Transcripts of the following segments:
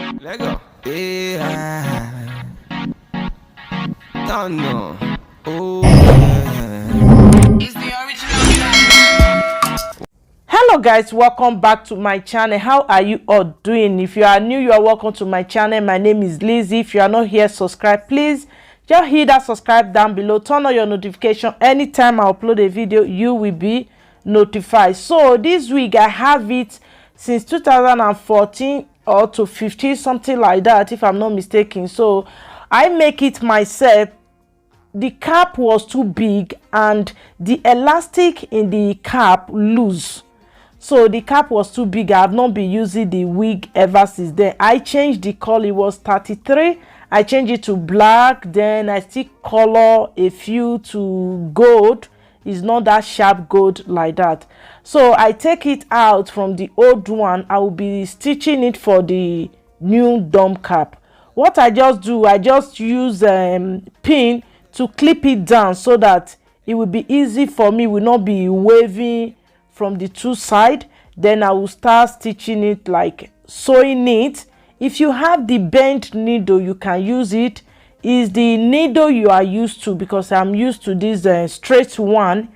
Let go. Yeah. Don't know. Oh, yeah. It's the original. Hello guys, welcome back to my channel. How are you all doing? If you are new, you are welcome to my channel. My name is Lizzie. If you are not here, subscribe please. Just hit that subscribe down below, turn on your notification. Anytime I upload a video, you will be notified. So this week I have it since 2014 or to 15, something like that, if I'm not mistaken. So I make it myself. The cap was too big and the elastic in the cap loose, so the cap was too big. I have not been using the wig ever since then. I changed the color. It was 33. I changed it to black, then I still color a few to gold. It's not that sharp gold like that. So I take it out from the old one. I will be stitching it for the new dome cap. What I just do, I just use pin to clip it down so that it will be easy for me, will not be waving from the two sides. Then I will start stitching it, like sewing it. If you have the bent needle, you can use it. Is the needle you are used to, because I'm used to this straight one.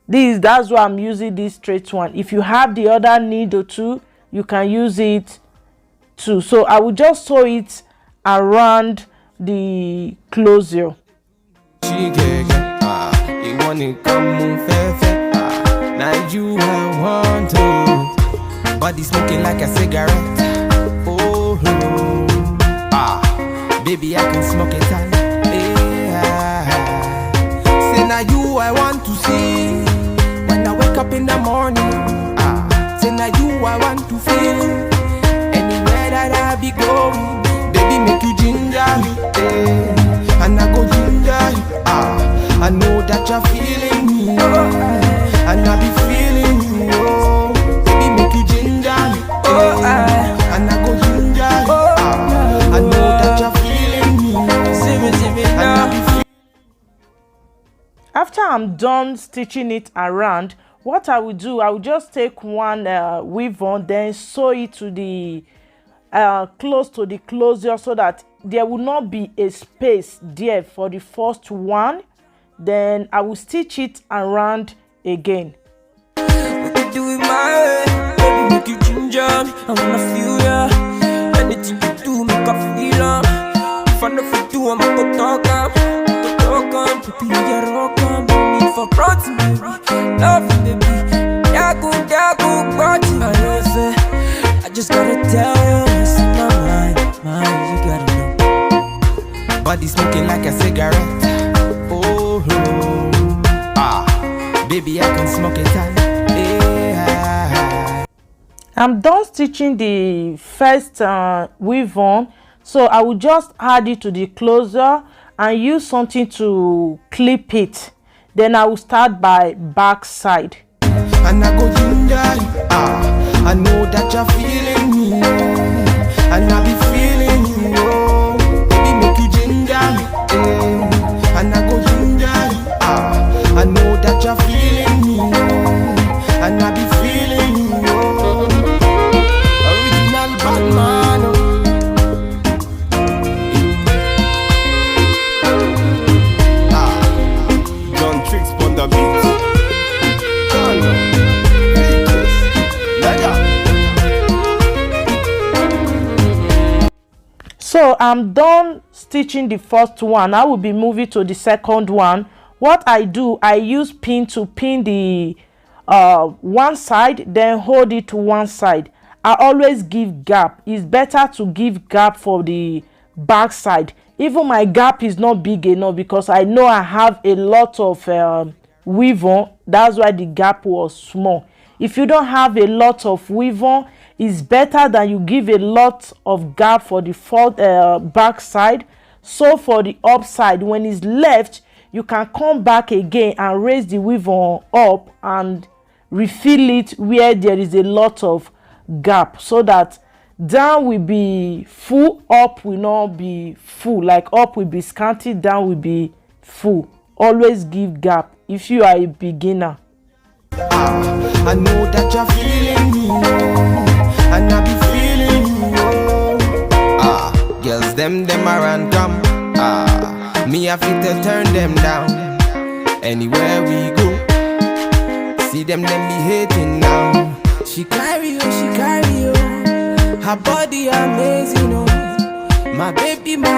That's why I'm using this straight one. If you have the other needle too, you can use it too. So I will just sew it around the closure. Now you I want to, body smoking like a cigarette. Oh, baby I can smoke it all. Yeah. Say now you I want to see when I wake up in the morning. Say now you I want to feel anywhere that I be going. Baby make you ginger me, and I go ginger you. I know that you're feeling me, and I be feeling you. Oh, baby make you ginger me, and I go ginger you. I know that you're feeling me, and I be feeling. After I'm done stitching it around, what I will do, I will just take one weave on, then sew it to the close to the closure, so that there will not be a space there for the first one. Then I will stitch it around again. We can do it my way, baby make you ginger me. I wanna feel ya. Anything you do make I feel ya. If I never do, I'ma go talk up. Baby, you rock on. No need for protein, baby. Love you, baby. Dagu, body. I know say, I just gotta tell you, it's in my mind, you gotta know. Body smoking like a cigarette. Oh, baby, I can smoke it all. Yeah. I'm done stitching the first weave on, so I will just add it to the closure and use something to clip it. Then I will start by back side. And I go ginger you. I know that you're feeling me, and I be feeling you. Oh, baby, make you ginger me, and I go ginger you. I know that you're feeling me, and I be feeling you. Oh, original bad man. John Tricks on the beat. So I'm done stitching the first one. I will be moving to the second one. What I do, I use pin to pin the one side, then hold it to one side. I always give gap. It's better to give gap for the back side. Even my gap is not big enough, because I know I have a lot of weave on. That's why the gap was small. If you don't have a lot of weave on, it's better that you give a lot of gap for the front back side. So for the upside, when it's left, you can come back again and raise the weave on up and refill it where there is a lot of gap, so that down will be full, up will not be full. Like up will be scanty, down will be full. Always give gap if you are a beginner. I know that you're feeling me, and I be feeling you. them around come. Me I fit to turn them down. Anywhere we go, see them be hating now. She carry you. Her body amazing, oh. My baby, oh.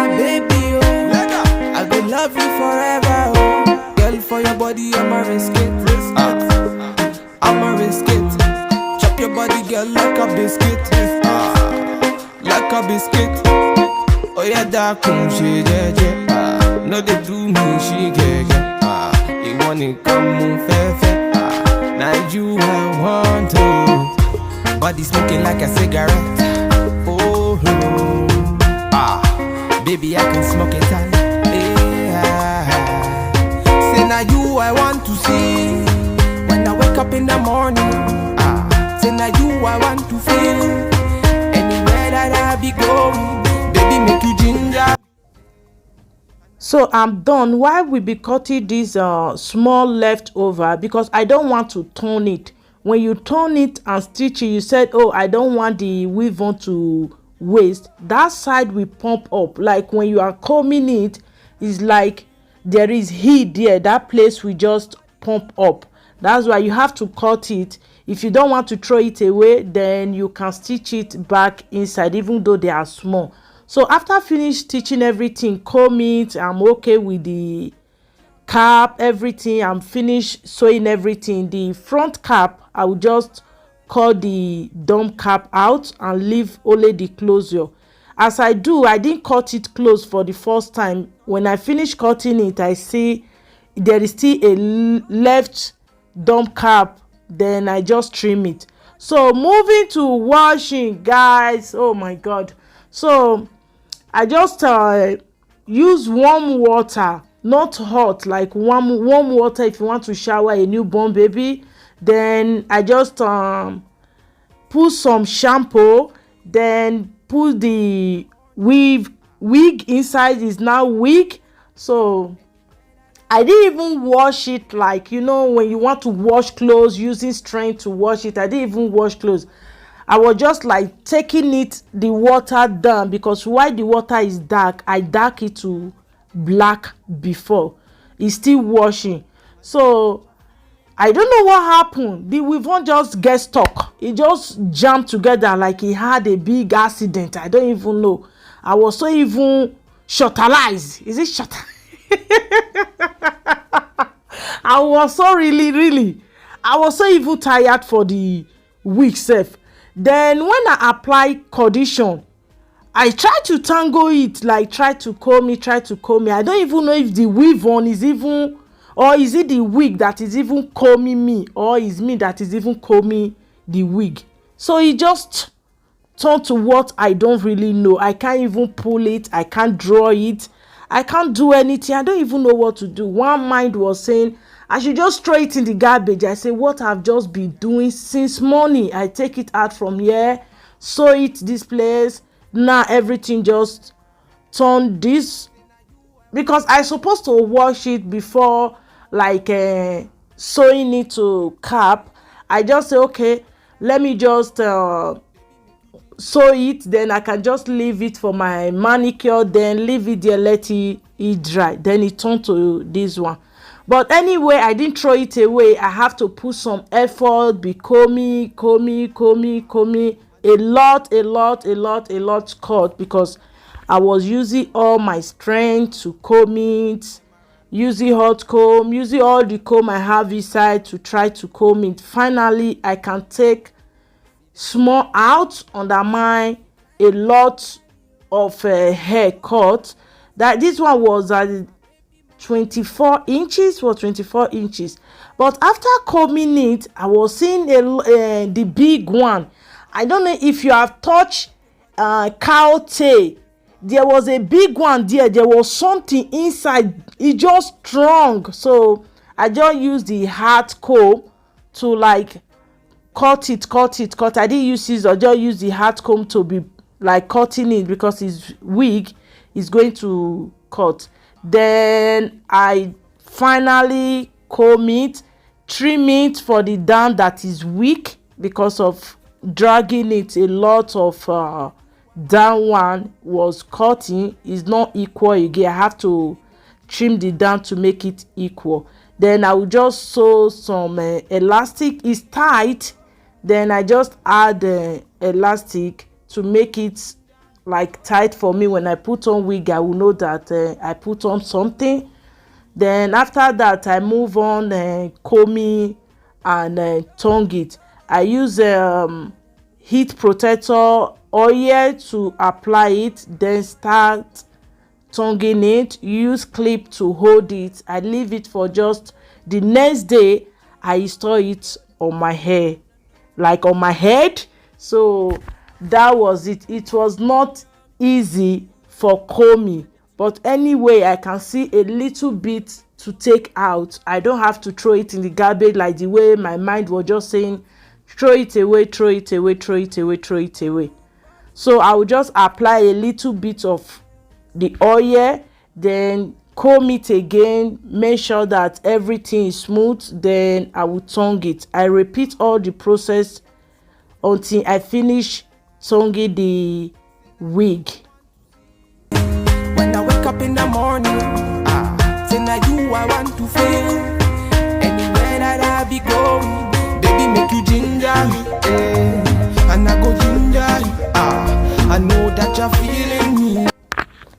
I will love you forever, oh. Girl, for your body, I'ma risk it. I'ma risk it. Chop your body, girl, like a biscuit. Like a biscuit. Oh yeah, that come she jeje. No they do me, she get. You wanna come move fair. Now you I want to. Body smoking like a cigarette. Oh no. Baby, I can smoke it all. Yeah. Say now you I want to see. When I wake up in the morning. Say now you I want to feel. Anywhere that I be going, baby, make you ginger. So I'm done. Why we be cutting this small leftover? Because I don't want to turn it. When you turn it and stitch it, you said, oh, I don't want the weave on to waste. That side will pump up. Like when you are combing it, it's like there is heat there. That place will just pump up. That's why you have to cut it. If you don't want to throw it away, then you can stitch it back inside, even though they are small. So after finish stitching everything, comb it, I'm okay with the cap, everything. I'm finished sewing everything. The front cap, I will just cut the dome cap out and leave only the closure. As I do, I didn't cut it close for the first time. When I finish cutting it, I see there is still a left dome cap. Then I just trim it. So moving to washing, guys. Oh my god. So I just use warm water, not hot, like warm water if you want to shower a newborn baby. Then I just put some shampoo, then put the wig inside. Is now wig. So I didn't even wash it, like, you know, when you want to wash clothes using strength to wash it. I didn't even wash clothes. I was just like taking it, the water down, because while the water is dark, I dark it to black before. It's still washing. So I don't know what happened. The weave won't just get stuck. It just jammed together like it had a big accident. I don't even know. I was so even shortalized. Is it short? I was so really I was so even tired for the week self. Then when I apply condition, I try to tangle it, like try to comb it. I don't even know if the weave on is even, or is it the wig that is even combing me, or is me that is even combing the wig. So it just turned to what I don't really know. I can't even pull it, I can't draw it, I can't do anything. I don't even know what to do. One mind was saying I should just throw it in the garbage. I say, what I've just been doing since morning. I take it out from here, sew it this place. Now everything just turned this, because I supposed to wash it before, like sewing it to cap. I just say, okay, let me just sew it, then I can just leave it for my manicure, then leave it there, let it dry. Then it turned to this one. But anyway, I didn't throw it away. I have to put some effort, be combing a lot cut, because I was using all my strength to comb it, using hot comb, using all the comb I have inside to try to comb it. Finally, I can take small out, undermine a lot of hair cut. That this one was 24 inches or 24 inches, but after combing it, I was seeing the big one. I don't know if you have touched cow tail. There was a big one there was something inside. It just strong. So I just used the hard comb to like cut it. I didn't use scissors. I just used the hard comb to be like cutting it, because his wig is going to cut. Then I finally comb it, trim it for the down that is weak, because of dragging it a lot of that one was cutting is not equal again. I have to trim the down to make it equal. Then I will just sew some elastic. It's tight, then I just add elastic to make it like tight for me. When I put on wig, I will know that I put on something. Then after that, I move on combing and tongue it. I use heat protector oil to apply it, then start tonguing it. Use clip to hold it. I leave it for just the next day. I install it on my hair, like on my head. So that was it. It was not easy for combing, but anyway, I can see a little bit to take out. I don't have to throw it in the garbage like the way my mind was just saying, throw it away, throw it away, throw it away, throw it away. So I will just apply a little bit of the oil, then comb it again, make sure that everything is smooth, then I will tongue it. I repeat all the process until I finish tonguing the wig. When I wake up in the morning, say now you I want to feel. Anywhere that I be going, baby make you ginger me, and I go ginger you. I know that you're feeling me.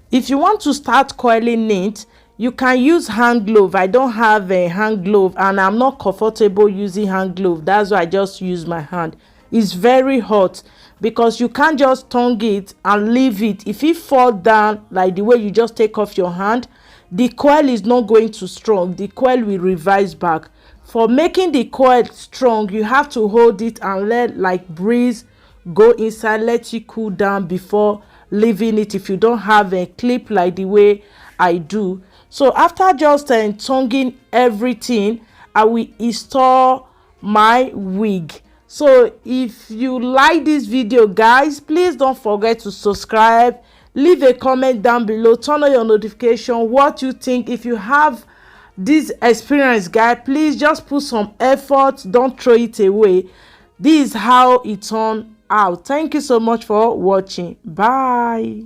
If you want to start coiling it, you can use hand glove. I don't have a hand glove and I'm not comfortable using hand glove. That's why I just use my hand. It's very hot because you can't just tongue it and leave it. If it fall down like the way you just take off your hand, the coil is not going to strong. The coil will revise back. For making the coil strong, you have to hold it and let like breeze go inside, let it cool down before leaving it, if you don't have a clip like the way I do. So after just tonguing everything, I will install my wig. So if you like this video, guys, please don't forget to subscribe, leave a comment down below, turn on your notification, what you think. If you have this experience, guys, please just put some effort, don't throw it away. This is how it turned out. Thank you so much for watching. Bye.